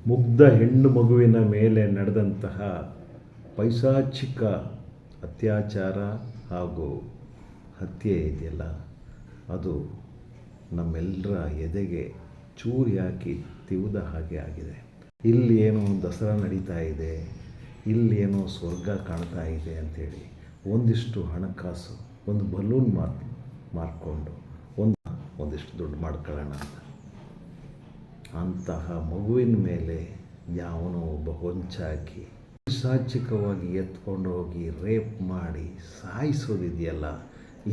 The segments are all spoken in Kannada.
ಮುಗ್ಧ ಹೆಣ್ಣು ಮಗುವಿನ ಮೇಲೆ ನಡೆದಂತಹ ಪೈಶಾಚಿಕ ಅತ್ಯಾಚಾರ ಹಾಗೂ ಹತ್ಯೆ ಇದೆಯಲ್ಲ, ಅದು ನಮ್ಮೆಲ್ಲರ ಎದೆಗೆ ಚೂರಿ ಹಾಕಿ ತಿವಿದ ಹಾಗೆ ಆಗಿದೆ. ಇಲ್ಲಿ ಏನೋ ದಸರಾ ನಡೀತಾ ಇದೆ, ಇಲ್ಲಿ ಏನೋ ಸ್ವರ್ಗ ಕಾಣ್ತಾ ಇದೆ ಅಂಥೇಳಿ ಒಂದಿಷ್ಟು ಹಣಕಾಸು, ಒಂದು ಬಲೂನ್ ಮಾರ್ಕೊಂಡು ಒಂದಿಷ್ಟು ದುಡ್ಡು ಮಾಡ್ಕೊಳ್ಳೋಣ ಅಂತ ಅಂತಹ ಮಗುವಿನ ಮೇಲೆ ಯಾವನೋ ಒಬ್ಬ ಹೊಂಚಾಕಿ ಪೈಶಾಚಿಕವಾಗಿ ಎತ್ಕೊಂಡು ಹೋಗಿ ರೇಪ್ ಮಾಡಿ ಸಾಯಿಸೋದಿದೆಯಲ್ಲ,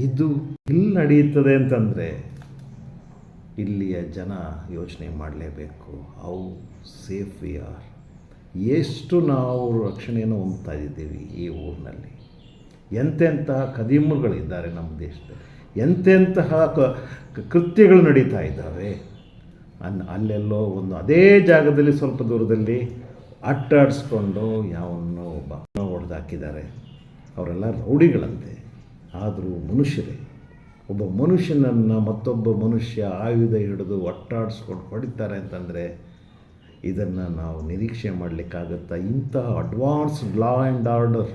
ಇದು ಇಲ್ಲಿ ನಡೆಯುತ್ತದೆ ಅಂತಂದರೆ ಇಲ್ಲಿಯ ಜನ ಯೋಚನೆ ಮಾಡಲೇಬೇಕು. ಹೌ ಸೇಫ್ ವಿ ಆರ್, ಎಷ್ಟು ನಾವು ರಕ್ಷಣೆಯನ್ನು ಹೊಂದ್ತಾ ಇದ್ದೀವಿ ಈ ಊರಿನಲ್ಲಿ. ಎಂತೆಂತಹ ಕದಿಮಗಳಿದ್ದಾರೆ ನಮ್ಮ ದೇಶದಲ್ಲಿ, ಎಂತೆಂತಹ ಕೃತ್ಯಗಳು ನಡೀತಾ ಇದ್ದಾವೆ. ಅಲ್ಲೆಲ್ಲೋ ಒಂದು ಅದೇ ಜಾಗದಲ್ಲಿ ಸ್ವಲ್ಪ ದೂರದಲ್ಲಿ ಅಟ್ಟಾಡಿಸ್ಕೊಂಡು ಯಾವನ್ನೋ ಒಬ್ಬ ಹೊಡೆದಾಕಿದ್ದಾರೆ. ಅವರೆಲ್ಲ ರೌಡಿಗಳಂತೆ, ಆದರೂ ಮನುಷ್ಯರೇ. ಒಬ್ಬ ಮನುಷ್ಯನನ್ನು ಮತ್ತೊಬ್ಬ ಮನುಷ್ಯ ಆಯುಧ ಹಿಡಿದು ಒಟ್ಟಾಡಿಸ್ಕೊಂಡು ಹೊಡಿತಾರೆ ಅಂತಂದರೆ ಇದನ್ನು ನಾವು ನಿರೀಕ್ಷೆ ಮಾಡಲಿಕ್ಕಾಗತ್ತಾ? ಇಂಥ ಅಡ್ವಾನ್ಸ್ಡ್ ಲಾ ಆ್ಯಂಡ್ ಆರ್ಡರ್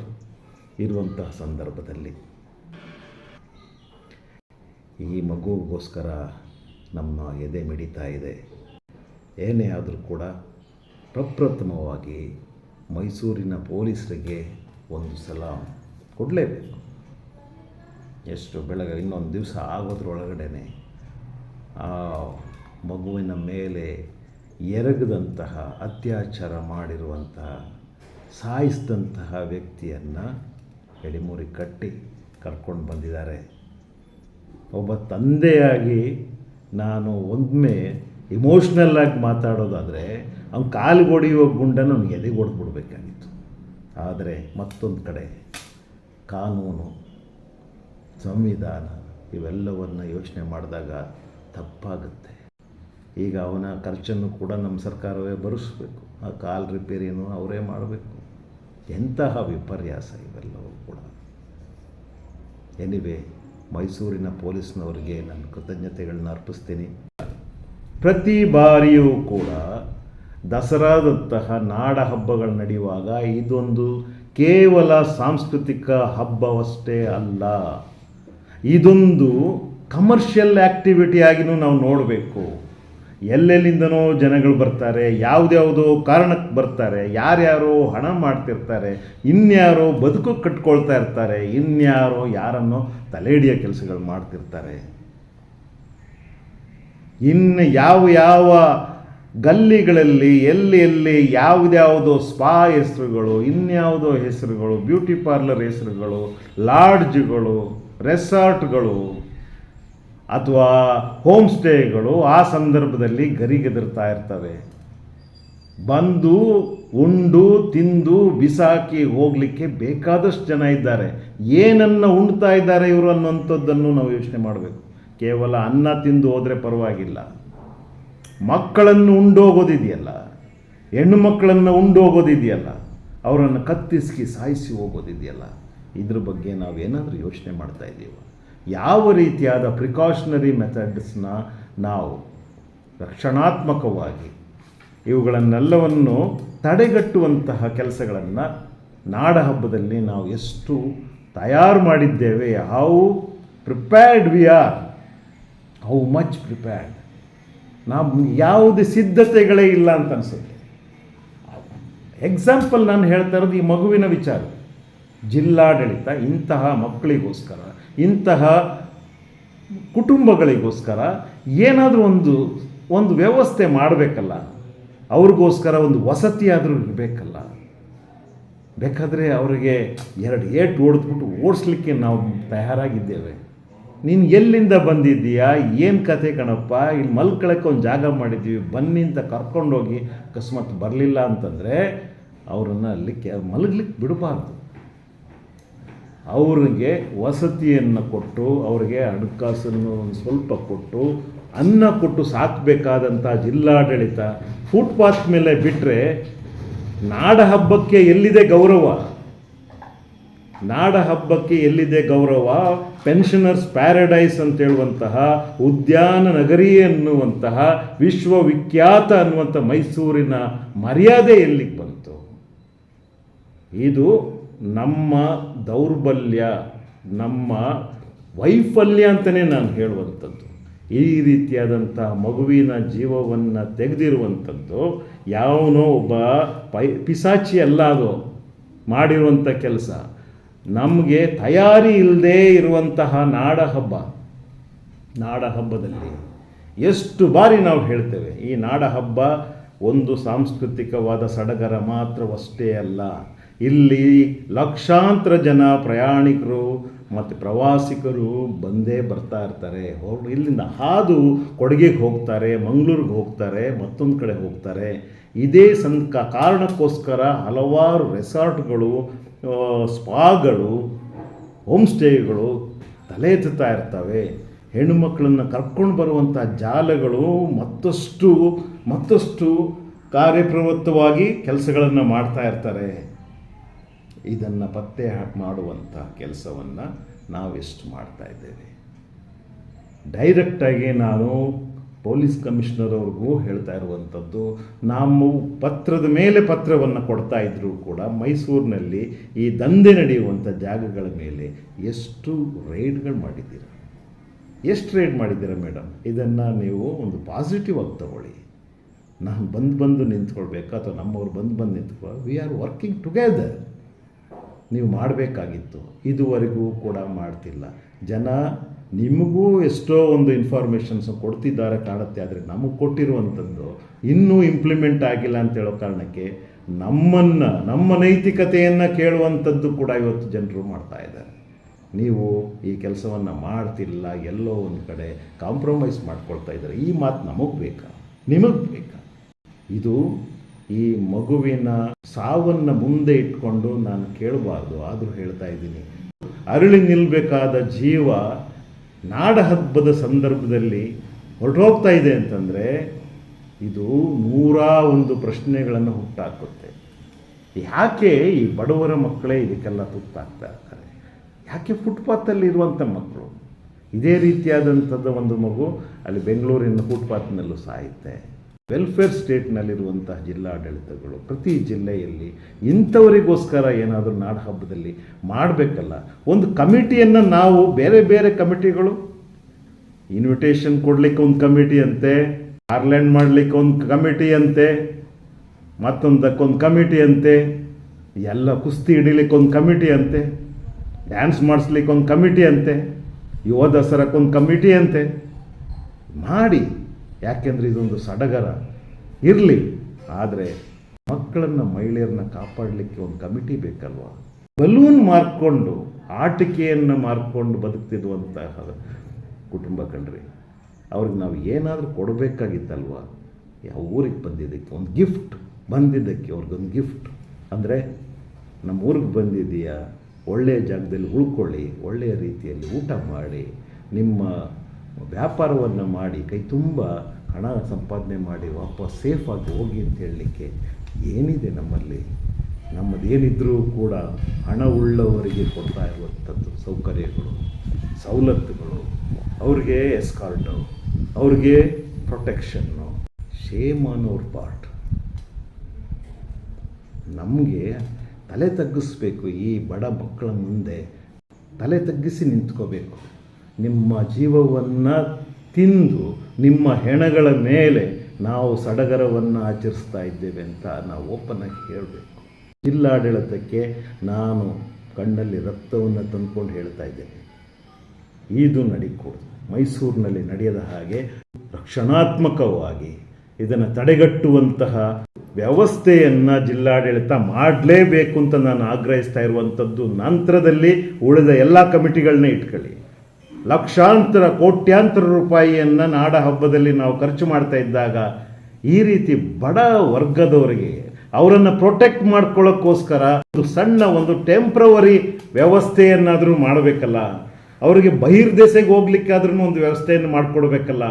ಇರುವಂತಹ ಸಂದರ್ಭದಲ್ಲಿ ಈ ಮಗುಗೋಸ್ಕರ ನಮ್ಮ ಎದೆ ಮಿಡಿತಾ ಇದೆ. ಏನೇ ಆದರೂ ಕೂಡ ಪ್ರಪ್ರಥಮವಾಗಿ ಮೈಸೂರಿನ ಪೊಲೀಸರಿಗೆ ಒಂದು ಸಲ ಕೊಡಲೇಬೇಕು. ಎಷ್ಟು ಬೆಳಗ್ಗೆ ಇನ್ನೊಂದು ದಿವಸ ಆಗೋದ್ರೊಳಗಡೆ ಆ ಮಗುವಿನ ಮೇಲೆ ಎರಗದಂತಹ ಅತ್ಯಾಚಾರ ಮಾಡಿರುವಂತಹ ಸಾಯಿಸಿದಂತಹ ವ್ಯಕ್ತಿಯನ್ನು ಎಡೆಮೂರಿ ಕಟ್ಟಿ ಕರ್ಕೊಂಡು ಬಂದಿದ್ದಾರೆ. ಒಬ್ಬ ತಂದೆಯಾಗಿ ನಾನು ಒಮ್ಮೆ ಇಮೋಷ್ನಲ್ಲಾಗಿ ಮಾತಾಡೋದಾದರೆ ಅವ್ನು ಕಾಲಿಗೆ ಹೊಡೆಯುವ ಗುಂಡನ್ನು ಅವ್ನಿಗೆ ಎದೆಗೆ ಹೊಡೆದ್ಬಿಡ್ಬೇಕಾಗಿತ್ತು. ಆದರೆ ಮತ್ತೊಂದು ಕಡೆ ಕಾನೂನು, ಸಂವಿಧಾನ ಇವೆಲ್ಲವನ್ನು ಯೋಚನೆ ಮಾಡಿದಾಗ ತಪ್ಪಾಗುತ್ತೆ. ಈಗ ಅವನ ಖರ್ಚನ್ನು ಕೂಡ ನಮ್ಮ ಸರ್ಕಾರವೇ ಭರಿಸಬೇಕು, ಆ ಕಾಲು ರಿಪೇರಿಯನ್ನು ಅವರೇ ಮಾಡಬೇಕು. ಎಂತಹ ವಿಪರ್ಯಾಸ ಇವೆಲ್ಲವೂ ಕೂಡ. ಎನಿವೆ, ಮೈಸೂರಿನ ಪೊಲೀಸ್ನವರಿಗೆ ನನ್ನ ಕೃತಜ್ಞತೆಗಳನ್ನ ಅರ್ಪಿಸ್ತೀನಿ. ಪ್ರತಿ ಬಾರಿಯೂ ಕೂಡ ದಸರಾದಂತಹ ನಾಡ ಹಬ್ಬಗಳು ನಡೆಯುವಾಗ ಇದೊಂದು ಕೇವಲ ಸಾಂಸ್ಕೃತಿಕ ಹಬ್ಬವಷ್ಟೇ ಅಲ್ಲ, ಇದೊಂದು ಕಮರ್ಷಿಯಲ್ ಆ್ಯಕ್ಟಿವಿಟಿಯಾಗಿಯೂ ನಾವು ನೋಡಬೇಕು. ಎಲ್ಲೆಲ್ಲಿಂದನೋ ಜನಗಳು ಬರ್ತಾರೆ, ಯಾವುದ್ಯಾವುದೋ ಕಾರಣಕ್ಕೆ ಬರ್ತಾರೆ, ಯಾರ್ಯಾರೋ ಹಣ ಮಾಡ್ತಿರ್ತಾರೆ, ಇನ್ಯಾರೋ ಬದುಕು ಕಟ್ಕೊಳ್ತಾ ಇರ್ತಾರೆ, ಇನ್ಯಾರೋ ಯಾರನ್ನೋ ತಲೆಹಿಡಿಯೋ ಕೆಲಸಗಳು ಮಾಡ್ತಿರ್ತಾರೆ. ಇನ್ನು ಯಾವ ಗಲ್ಲಿಗಳಲ್ಲಿ ಎಲ್ಲಿ ಯಾವುದ್ಯಾವುದೋ ಸ್ಪಾ ಹೆಸರುಗಳು, ಇನ್ಯಾವುದೋ ಹೆಸರುಗಳು, ಬ್ಯೂಟಿ ಪಾರ್ಲರ್ ಹೆಸರುಗಳು, ಲಾಡ್ಜ್ಗಳು, ರೆಸಾರ್ಟ್ಗಳು ಅಥವಾ ಹೋಮ್ ಸ್ಟೇಗಳು ಆ ಸಂದರ್ಭದಲ್ಲಿ ಗರಿಗೆದರ್ತಾ ಇರ್ತವೆ. ಬಂದು ಉಂಡು ತಿಂದು ಬಿಸಾಕಿ ಹೋಗಲಿಕ್ಕೆ ಬೇಕಾದಷ್ಟು ಜನ ಇದ್ದಾರೆ. ಏನನ್ನು ಉಣ್ತಾ ಇದ್ದಾರೆ ಇವರು ಅನ್ನೋಂಥದ್ದನ್ನು ನಾವು ಯೋಚನೆ ಮಾಡಬೇಕು. ಕೇವಲ ಅನ್ನ ತಿಂದು ಹೋದರೆ ಪರವಾಗಿಲ್ಲ, ಮಕ್ಕಳನ್ನು ಉಂಡೋಗೋದಿದೆಯಲ್ಲ, ಹೆಣ್ಣು ಮಕ್ಕಳನ್ನು ಉಂಡೋಗೋದಿದೆಯಲ್ಲ, ಅವರನ್ನು ಕತ್ತಿಸಿ ಸಾಯಿಸಿ ಹೋಗೋದಿದೆಯಲ್ಲ, ಇದ್ರ ಬಗ್ಗೆ ನಾವೇನಾದರೂ ಯೋಚನೆ ಮಾಡ್ತಾ ಇದ್ದೀವಿ? ಯಾವ ರೀತಿಯಾದ ಪ್ರಿಕಾಷನರಿ ಮೆಥಡ್ಸ್ನ ನಾವು ರಕ್ಷಣಾತ್ಮಕವಾಗಿ ಇವುಗಳನ್ನೆಲ್ಲವನ್ನು ತಡೆಗಟ್ಟುವಂತಹ ಕೆಲಸಗಳನ್ನು ನಾಡ ಹಬ್ಬದಲ್ಲಿ ನಾವು ಎಷ್ಟು ತಯಾರು ಮಾಡಿದ್ದೇವೆ, how prepared we are, how much prepared. ನಾವು ಯಾವುದೇ ಸಿದ್ಧತೆಗಳೇ ಇಲ್ಲ ಅಂತ ಅನಿಸುತ್ತೆ. ಎಕ್ಸಾಂಪಲ್ ನಾನು ಹೇಳ್ತಾ ಇರೋದು ಈ ಮಗುವಿನ ವಿಚಾರ. ಜಿಲ್ಲಾಡಳಿತ ಇಂತಹ ಮಕ್ಕಳಿಗೋಸ್ಕರ, ಇಂತಹ ಕುಟುಂಬಗಳಿಗೋಸ್ಕರ ಏನಾದರೂ ಒಂದು ವ್ಯವಸ್ಥೆ ಮಾಡಬೇಕಲ್ಲ, ಅವ್ರಿಗೋಸ್ಕರ ಒಂದು ವಸತಿಯಾದರೂ ಇರಬೇಕಲ್ಲ. ಬೇಕಾದರೆ ಅವರಿಗೆ 2 ಏಟು ಹೊಡೆದ್ಬಿಟ್ಟು ಓಡಿಸ್ಲಿಕ್ಕೆ ನಾವು ತಯಾರಾಗಿದ್ದೇವೆ. ನೀನು ಎಲ್ಲಿಂದ ಬಂದಿದ್ದೀಯಾ, ಏನು ಕತೆ ಕಣಪ್ಪ, ಇಲ್ಲಿ ಮಲ್ಕೊಳ್ಳೋಕ್ಕೆ ಒಂದು ಜಾಗ ಮಾಡಿದ್ದೀವಿ, ಬನ್ನಿ ಅಂತ ಕರ್ಕೊಂಡೋಗಿ ಅಕಸ್ಮಾತ್ ಬರಲಿಲ್ಲ ಅಂತಂದರೆ ಅವರನ್ನು ಅಲ್ಲಿ ಮಲಗಲಿಕ್ಕೆ ಬಿಡಬಾರ್ದು. ಅವರಿಗೆ ವಸತಿಯನ್ನು ಕೊಟ್ಟು, ಅವರಿಗೆ ಹಣಕಾಸನ್ನು ಒಂದು ಸ್ವಲ್ಪ ಕೊಟ್ಟು, ಅನ್ನ ಕೊಟ್ಟು ಸಾಕಬೇಕಾದಂಥ ಜಿಲ್ಲಾಡಳಿತ ಫುಟ್ಪಾತ್ ಮೇಲೆ ಬಿಟ್ಟರೆ ನಾಡ ಹಬ್ಬಕ್ಕೆ ಎಲ್ಲಿದೆ ಗೌರವ? ನಾಡ ಹಬ್ಬಕ್ಕೆ ಎಲ್ಲಿದೆ ಗೌರವ? ಪೆನ್ಷನರ್ಸ್ ಪ್ಯಾರಡೈಸ್ ಅಂತ ಹೇಳುವಂತಹ, ಉದ್ಯಾನ ನಗರಿ ಅನ್ನುವಂತಹ, ವಿಶ್ವವಿಖ್ಯಾತ ಅನ್ನುವಂಥ ಮೈಸೂರಿನ ಮರ್ಯಾದೆ ಎಲ್ಲಿಗೆ ಬಂತು? ಇದು ನಮ್ಮ ದೌರ್ಬಲ್ಯ, ನಮ್ಮ ವೈಫಲ್ಯ ಅಂತಲೇ ನಾನು ಹೇಳುವಂಥದ್ದು. ಈ ರೀತಿಯಾದಂಥ ಮಗುವಿನ ಜೀವವನ್ನು ತೆಗೆದಿರುವಂಥದ್ದು ಯಾವನೋ ಒಬ್ಬ ಪಿಸಾಚಿ ಅಲ್ಲ ಅದು ಮಾಡಿರುವಂಥ ಕೆಲಸ. ನಮಗೆ ತಯಾರಿ ಇಲ್ಲದೆ ಇರುವಂತಹ ನಾಡ ಹಬ್ಬದಲ್ಲಿ ಎಷ್ಟು ಬಾರಿ ನಾವು ಹೇಳ್ತೇವೆ, ಈ ನಾಡ ಹಬ್ಬ ಒಂದು ಸಾಂಸ್ಕೃತಿಕವಾದ ಸಡಗರ ಮಾತ್ರವಷ್ಟೇ ಅಲ್ಲ. ಇಲ್ಲಿ ಲಕ್ಷಾಂತರ ಜನ ಪ್ರಯಾಣಿಕರು ಮತ್ತು ಪ್ರವಾಸಿಗರು ಬಂದೇ ಬರ್ತಾ ಇರ್ತಾರೆ. ಇಲ್ಲಿಂದ ಹಾದು ಕೊಡಗಿಗೆ ಹೋಗ್ತಾರೆ, ಮಂಗಳೂರಿಗೆ ಹೋಗ್ತಾರೆ, ಮತ್ತೊಂದು ಕಡೆ ಹೋಗ್ತಾರೆ. ಇದೇ ಕಾರಣಕ್ಕೋಸ್ಕರ ಹಲವಾರು ರೆಸಾರ್ಟ್ಗಳು, ಸ್ಪಾಗಳು, ಹೋಮ್ ಸ್ಟೇಗಳು ತಲೆ ಎತ್ತುತ್ತಾ ಇರ್ತವೆ. ಹೆಣ್ಣುಮಕ್ಕಳನ್ನು ಕರ್ಕೊಂಡು ಬರುವಂಥ ಜಾಲಗಳು ಮತ್ತಷ್ಟು ಕಾರ್ಯಪ್ರವೃತ್ತವಾಗಿ ಕೆಲಸಗಳನ್ನು ಮಾಡ್ತಾ ಇರ್ತಾರೆ. ಇದನ್ನು ಪತ್ತೆ ಮಾಡುವಂಥ ಕೆಲಸವನ್ನು ನಾವೆಷ್ಟು ಮಾಡ್ತಾ ಇದ್ದೇವೆ? ಡೈರೆಕ್ಟಾಗಿ ನಾನು ಪೊಲೀಸ್ ಕಮಿಷನರ್ ಅವ್ರಿಗೂ ಹೇಳ್ತಾ ಇರುವಂಥದ್ದು, ನಾವು ಪತ್ರದ ಮೇಲೆ ಪತ್ರವನ್ನು ಕೊಡ್ತಾ ಇದ್ದರೂ ಕೂಡ ಮೈಸೂರಿನಲ್ಲಿ ಈ ದಂಧೆ ನಡೆಯುವಂಥ ಜಾಗಗಳ ಮೇಲೆ ಎಷ್ಟು ರೈಡ್ಗಳು ಮಾಡಿದ್ದೀರಾ? ಎಷ್ಟು ರೈಡ್ ಮಾಡಿದ್ದೀರಾ ಮೇಡಮ್? ಇದನ್ನು ನೀವು ಒಂದು ಪಾಸಿಟಿವ್ ಆಗಿ ತಗೊಳ್ಳಿ. ನಾನು ಬಂದು ನಿಂತ್ಕೊಳ್ಬೇಕಾ ಅಥವಾ ನಮ್ಮವ್ರು ಬಂದು ನಿಂತ್ಕೊಳ್ಳೋ? We are working together. ನೀವು ಮಾಡಬೇಕಾಗಿತ್ತು, ಇದುವರೆಗೂ ಕೂಡ ಮಾಡ್ತಿಲ್ಲ. ಜನ ನಿಮಗೂ ಎಷ್ಟೋ ಒಂದು ಇನ್ಫಾರ್ಮೇಷನ್ಸ್ ಕೊಡ್ತಿದ್ದಾರೆ ಕಾಣುತ್ತೆ, ಆದರೆ ನಮಗೆ ಕೊಟ್ಟಿರುವಂಥದ್ದು ಇನ್ನೂ ಇಂಪ್ಲಿಮೆಂಟ್ ಆಗಿಲ್ಲ ಅಂತ ಹೇಳೋ ಕಾರಣಕ್ಕೆ ನಮ್ಮ ನೈತಿಕತೆಯನ್ನು ಕೇಳುವಂಥದ್ದು ಕೂಡ ಇವತ್ತು ಜನರು ಮಾಡ್ತಾ ಇದ್ದಾರೆ. ನೀವು ಈ ಕೆಲಸವನ್ನು ಮಾಡ್ತಿಲ್ಲ, ಎಲ್ಲೋ ಒಂದು ಕಡೆ ಕಾಂಪ್ರಮೈಸ್ ಮಾಡ್ಕೊಳ್ತಾ ಇದ್ದಾರೆ. ಈ ಮಾತು ನಮಗೆ ಬೇಕಾ, ನಿಮಗೆ ಬೇಕಾ? ಇದು ಈ ಮಗುವಿನ ಸಾವನ್ನು ಮುಂದೆ ಇಟ್ಕೊಂಡು ನಾನು ಕೇಳಬಾರ್ದು, ಆದರೂ ಹೇಳ್ತಾ ಇದ್ದೀನಿ. ಅರಳಿ ನಿಲ್ಲಬೇಕಾದ ಜೀವ ನಾಡ ಹಬ್ಬದ ಸಂದರ್ಭದಲ್ಲಿ ಹೊರಟೋಗ್ತಾ ಇದೆ ಅಂತಂದರೆ ಇದು 101 ಪ್ರಶ್ನೆಗಳನ್ನು ಹುಟ್ಟಾಕುತ್ತೆ. ಯಾಕೆ ಈ ಬಡವರ ಮಕ್ಕಳೇ ಇದಕ್ಕೆಲ್ಲ ತುತ್ತಾಗ್ತಾ ಇರ್ತಾರೆ? ಯಾಕೆ ಫುಟ್ಪಾತಲ್ಲಿ ಇರುವಂಥ ಮಕ್ಕಳು? ಇದೇ ರೀತಿಯಾದಂಥದ್ದು ಒಂದು ಮಗು ಅಲ್ಲಿ ಬೆಂಗಳೂರಿನ ಫುಟ್ಪಾತ್ನಲ್ಲೂ ಸಾಯುತ್ತೆ. ವೆಲ್ಫೇರ್ ಸ್ಟೇಟ್ನಲ್ಲಿರುವಂತಹ ಜಿಲ್ಲಾಡಳಿತಗಳು ಪ್ರತಿ ಜಿಲ್ಲೆಯಲ್ಲಿ ಇಂಥವರಿಗೋಸ್ಕರ ಏನಾದರೂ ನಾಡ ಹಬ್ಬದಲ್ಲಿ ಮಾಡಬೇಕಲ್ಲ. ಒಂದು ಕಮಿಟಿಯನ್ನು ನಾವು ಬೇರೆ ಕಮಿಟಿಗಳು, ಇನ್ವಿಟೇಷನ್ ಕೊಡಲಿಕ್ಕೆ ಒಂದು ಕಮಿಟಿ ಅಂತೆ, ಗಾರ್ಲ್ಯಾಂಡ್ ಮಾಡಲಿಕ್ಕೆ ಒಂದು ಕಮಿಟಿ ಅಂತೆ, ಮತ್ತೊಂದಕ್ಕೊಂದು ಕಮಿಟಿ ಅಂತೆ, ಎಲ್ಲ ಕುಸ್ತಿ ಹಿಡಿಲಿಕ್ಕೆ ಒಂದು ಕಮಿಟಿ ಅಂತೆ, ಡ್ಯಾನ್ಸ್ ಮಾಡಿಸ್ಲಿಕ್ಕೆ ಒಂದು ಕಮಿಟಿ ಅಂತೆ, ಯುವ ದಸರಕ್ಕೊಂದು ಕಮಿಟಿ ಅಂತೆ. ಮಾಡಿ, ಯಾಕೆಂದರೆ ಇದೊಂದು ಸಡಗರ ಇರಲಿ. ಆದರೆ ಮಕ್ಕಳನ್ನು, ಮಹಿಳೆಯರನ್ನ ಕಾಪಾಡಲಿಕ್ಕೆ ಒಂದು ಕಮಿಟಿ ಬೇಕಲ್ವ? ಬಲೂನ್ ಮಾರ್ಕೊಂಡು, ಆಟಿಕೆಯನ್ನು ಮಾರ್ಕೊಂಡು ಬದುಕ್ತಿರುವಂತಹ ಕುಟುಂಬ ಕಣ್ರಿ. ಅವ್ರಿಗೆ ನಾವು ಏನಾದರೂ ಕೊಡಬೇಕಾಗಿತ್ತಲ್ವ? ಯಾವ ಊರಿಗೆ ಬಂದಿದ್ದಕ್ಕೆ ಒಂದು ಗಿಫ್ಟ್, ಬಂದಿದ್ದಕ್ಕೆ ಅವ್ರಿಗೊಂದು ಗಿಫ್ಟ್ ಅಂದರೆ, ನಮ್ಮ ಊರಿಗೆ ಬಂದಿದ್ದೀಯಾ, ಒಳ್ಳೆಯ ಜಾಗದಲ್ಲಿ ಉಳ್ಕೊಳ್ಳಿ, ಒಳ್ಳೆಯ ರೀತಿಯಲ್ಲಿ ಊಟ ಮಾಡಿ, ನಿಮ್ಮ ವ್ಯಾಪಾರವನ್ನು ಮಾಡಿ, ಕೈ ತುಂಬ ಹಣ ಸಂಪಾದನೆ ಮಾಡಿ ವಾಪಸ್ ಸೇಫಾಗಿ ಹೋಗಿ ಅಂತ ಹೇಳಲಿಕ್ಕೆ ಏನಿದೆ ನಮ್ಮಲ್ಲಿ? ನಮ್ಮದೇನಿದ್ರೂ ಕೂಡ ಹಣ ಉಳ್ಳವರಿಗೆ ಕೊಡ್ತಾ ಇರುವಂಥದ್ದು ಸೌಕರ್ಯಗಳು, ಸವಲತ್ತುಗಳು, ಅವ್ರಿಗೆ ಎಸ್ಕಾರ್ಟು, ಅವ್ರಿಗೆ protection. Shame on our part. ನಮಗೆ ತಲೆ ತಗ್ಗಿಸ್ಬೇಕು. ಈ ಬಡ ಮಕ್ಕಳ ಮುಂದೆ ತಲೆ ತಗ್ಗಿಸಿ ನಿಂತ್ಕೋಬೇಕು. ನಿಮ್ಮ ಜೀವವನ್ನು ತಿಂದು ನಿಮ್ಮ ಹೆಣಗಳ ಮೇಲೆ ನಾವು ಸಡಗರವನ್ನು ಆಚರಿಸ್ತಾ ಇದ್ದೇವೆ ಅಂತ ನಾವು ಓಪನ್ನಾಗಿ ಹೇಳಬೇಕು. ಜಿಲ್ಲಾಡಳಿತಕ್ಕೆ ನಾನು ಕಣ್ಣಲ್ಲಿ ರಕ್ತವನ್ನು ತಂದುಕೊಂಡು ಹೇಳ್ತಾ ಇದ್ದೇನೆ, ಇದು ನಡೀಕೂಡದು. ಮೈಸೂರಿನಲ್ಲಿ ನಡೆಯದ ಹಾಗೆ ರಕ್ಷಣಾತ್ಮಕವಾಗಿ ಇದನ್ನು ತಡೆಗಟ್ಟುವಂತಹ ವ್ಯವಸ್ಥೆಯನ್ನು ಜಿಲ್ಲಾಡಳಿತ ಮಾಡಲೇಬೇಕು ಅಂತ ನಾನು ಆಗ್ರಹಿಸ್ತಾ ಇರುವಂಥದ್ದು. ನಂತರದಲ್ಲಿ ಉಳಿದ ಎಲ್ಲ ಕಮಿಟಿಗಳನ್ನೇ ಇಟ್ಕೊಳ್ಳಿ. ಲಕ್ಷಾಂತರ ಕೋಟ್ಯಾಂತರ ರೂಪಾಯಿಯನ್ನು ನಾಡ ಹಬ್ಬದಲ್ಲಿ ನಾವು ಖರ್ಚು ಮಾಡ್ತಾ ಇದ್ದಾಗ ಈ ರೀತಿ ಬಡ ವರ್ಗದವರಿಗೆ ಅವರನ್ನು ಪ್ರೊಟೆಕ್ಟ್ ಮಾಡ್ಕೊಳ್ಳೋಕ್ಕೋಸ್ಕರ ಒಂದು ಸಣ್ಣ ಒಂದು ಟೆಂಪ್ರವರಿ ವ್ಯವಸ್ಥೆಯನ್ನಾದರೂ ಮಾಡಬೇಕಲ್ಲ. ಅವರಿಗೆ ಬಹಿರ್ದೇಶಕ್ಕೆ ಹೋಗ್ಲಿಕ್ಕಾದ್ರೂ ಒಂದು ವ್ಯವಸ್ಥೆಯನ್ನು ಮಾಡಿಕೊಡ್ಬೇಕಲ್ಲ.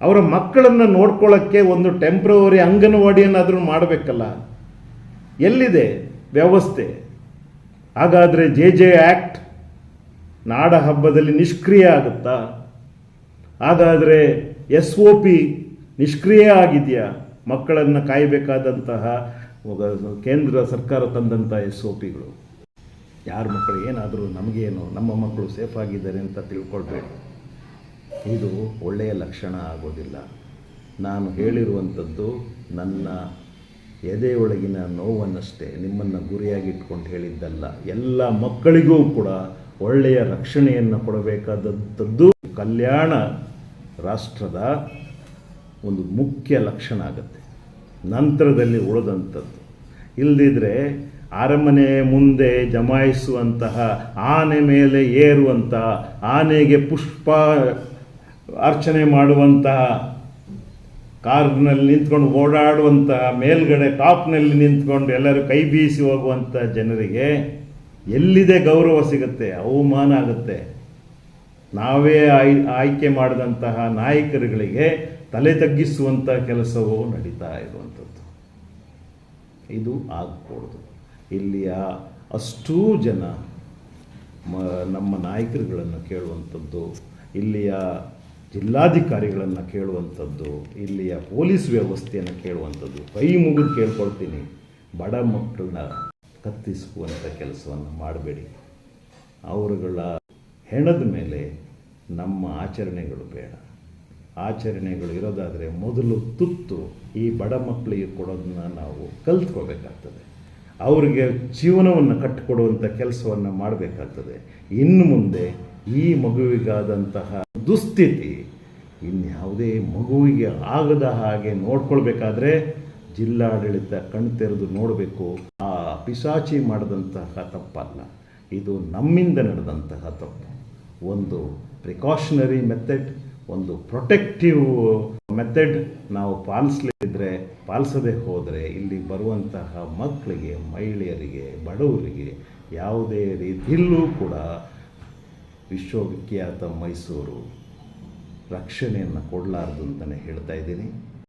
ಅವರ ಮಕ್ಕಳನ್ನು ನೋಡ್ಕೊಳ್ಳೋಕ್ಕೆ ಒಂದು ಟೆಂಪ್ರವರಿ ಅಂಗನವಾಡಿಯನ್ನಾದರೂ ಮಾಡಬೇಕಲ್ಲ. ಎಲ್ಲಿದೆ ವ್ಯವಸ್ಥೆ? ಹಾಗಾದರೆ JJ ಆ್ಯಕ್ಟ್ ನಾಡ ಹಬ್ಬದಲ್ಲಿ ನಿಷ್ಕ್ರಿಯ ಆಗುತ್ತಾ? ಹಾಗಾದರೆ SOP ನಿಷ್ಕ್ರಿಯ ಆಗಿದೆಯಾ? ಮಕ್ಕಳನ್ನು ಕಾಯಬೇಕಾದಂತಹ ಕೇಂದ್ರ ಸರ್ಕಾರ ತಂದಂಥ SOPಗಳು. ಯಾರ ಮಕ್ಕಳು ಏನಾದರೂ ನಮಗೇನು, ನಮ್ಮ ಮಕ್ಕಳು ಸೇಫ್ ಆಗಿದ್ದಾರೆ ಅಂತ ತಿಳ್ಕೊಳ್ಬೇಡಿ. ಇದು ಒಳ್ಳೆಯ ಲಕ್ಷಣ ಆಗೋದಿಲ್ಲ. ನಾನು ಹೇಳಿರುವಂಥದ್ದು ನನ್ನ ಎದೆಯೊಳಗಿನ ನೋವನ್ನಷ್ಟೇ, ನಿಮ್ಮನ್ನು ಗುರಿಯಾಗಿಟ್ಕೊಂಡು ಹೇಳಿದ್ದಲ್ಲ. ಎಲ್ಲ ಮಕ್ಕಳಿಗೂ ಕೂಡ ಒಳ್ಳೆಯ ರಕ್ಷಣೆಯನ್ನು ಕೊಡಬೇಕಾದಂಥದ್ದು ಕಲ್ಯಾಣ ರಾಷ್ಟ್ರದ ಒಂದು ಮುಖ್ಯ ಲಕ್ಷಣ ಆಗುತ್ತೆ. ನಂತರದಲ್ಲಿ ಉಳಿದಂಥದ್ದು ಇಲ್ಲದಿದ್ದರೆ ಅರಮನೆ ಮುಂದೆ ಜಮಾಯಿಸುವಂತಹ, ಆನೆ ಮೇಲೆ ಏರುವಂತಹ, ಆನೆಗೆ ಪುಷ್ಪ ಅರ್ಚನೆ ಮಾಡುವಂತಹ, ಕಾರ್ನಲ್ಲಿ ನಿಂತ್ಕೊಂಡು ಓಡಾಡುವಂತಹ, ಮೇಲ್ಗಡೆ ಟಾಪ್ನಲ್ಲಿ ನಿಂತ್ಕೊಂಡು ಎಲ್ಲರೂ ಕೈ ಬೀಸಿ ಹೋಗುವಂಥ ಜನರಿಗೆ ಎಲ್ಲಿದೆ ಗೌರವ ಸಿಗುತ್ತೆ? ಅವಮಾನ ಆಗುತ್ತೆ. ನಾವೇ ಆಯ್ಕೆ ಮಾಡಿದಂತಹ ನಾಯಕರುಗಳಿಗೆ ತಲೆ ತಗ್ಗಿಸುವಂಥ ಕೆಲಸವೂ ನಡೀತಾ ಇರುವಂಥದ್ದು. ಇದು ಆಗಕೂಡದು. ಇಲ್ಲಿಯ ಅಷ್ಟೂ ಜನ ನಮ್ಮ ನಾಯಕರುಗಳನ್ನು ಕೇಳುವಂಥದ್ದು, ಇಲ್ಲಿಯ ಜಿಲ್ಲಾಧಿಕಾರಿಗಳನ್ನು ಕೇಳುವಂಥದ್ದು, ಇಲ್ಲಿಯ ಪೊಲೀಸ್ ವ್ಯವಸ್ಥೆಯನ್ನು ಕೇಳುವಂಥದ್ದು. ಕೈ ಮುಗಿದು ಕೇಳ್ಕೊಳ್ತೀನಿ, ಬಡ ಮಕ್ಕಳನ್ನ ಕತ್ತಿಸುವಂಥ ಕೆಲಸವನ್ನು ಮಾಡಬೇಡಿ. ಅವರುಗಳ ಹೆಣದ ಮೇಲೆ ನಮ್ಮ ಆಚರಣೆಗಳು ಬೇಡ. ಆಚರಣೆಗಳು ಇರೋದಾದರೆ ಮೊದಲು ತುತ್ತು ಈ ಬಡ ಮಕ್ಕಳಿಗೆ ಕೊಡೋದನ್ನ ನಾವು ಕಲ್ತ್ಕೋಬೇಕಾಗ್ತದೆ. ಅವರಿಗೆ ಜೀವನವನ್ನು ಕಟ್ಟಿಕೊಡುವಂಥ ಕೆಲಸವನ್ನು ಮಾಡಬೇಕಾಗ್ತದೆ. ಇನ್ನು ಮುಂದೆ ಈ ಮಗುವಿಗಾದಂತಹ ದುಸ್ಥಿತಿ ಇನ್ಯಾವುದೇ ಮಗುವಿಗೆ ಆಗದ ಹಾಗೆ ನೋಡ್ಕೊಳ್ಬೇಕಾದ್ರೆ ಜಿಲ್ಲಾಡಳಿತ ಕಣ್ತೆರೆದು ನೋಡಬೇಕು. ಆ ಪಿಶಾಚಿ ಮಾಡಿದಂತಹ ತಪ್ಪಲ್ಲ, ಇದು ನಮ್ಮಿಂದ ನಡೆದಂತಹ ತಪ್ಪು. ಒಂದು ಪ್ರಿಕಾಷನರಿ ಮೆಥಡ್, ಒಂದು ಪ್ರೊಟೆಕ್ಟಿವ್ ಮೆಥಡ್ ನಾವು ಪಾಲಿಸದೇ ಹೋದರೆ ಇಲ್ಲಿ ಬರುವಂತಹ ಮಕ್ಕಳಿಗೆ, ಮಹಿಳೆಯರಿಗೆ, ಬಡವರಿಗೆ ಯಾವುದೇ ರೀತಿಯಲ್ಲೂ ಕೂಡ ವಿಶ್ವವಿಖ್ಯಾತ ಮೈಸೂರು ರಕ್ಷಣೆಯನ್ನು ಕೊಡಲಾರದು ಅಂತಲೇ ಹೇಳ್ತಾ ಇದ್ದೀನಿ.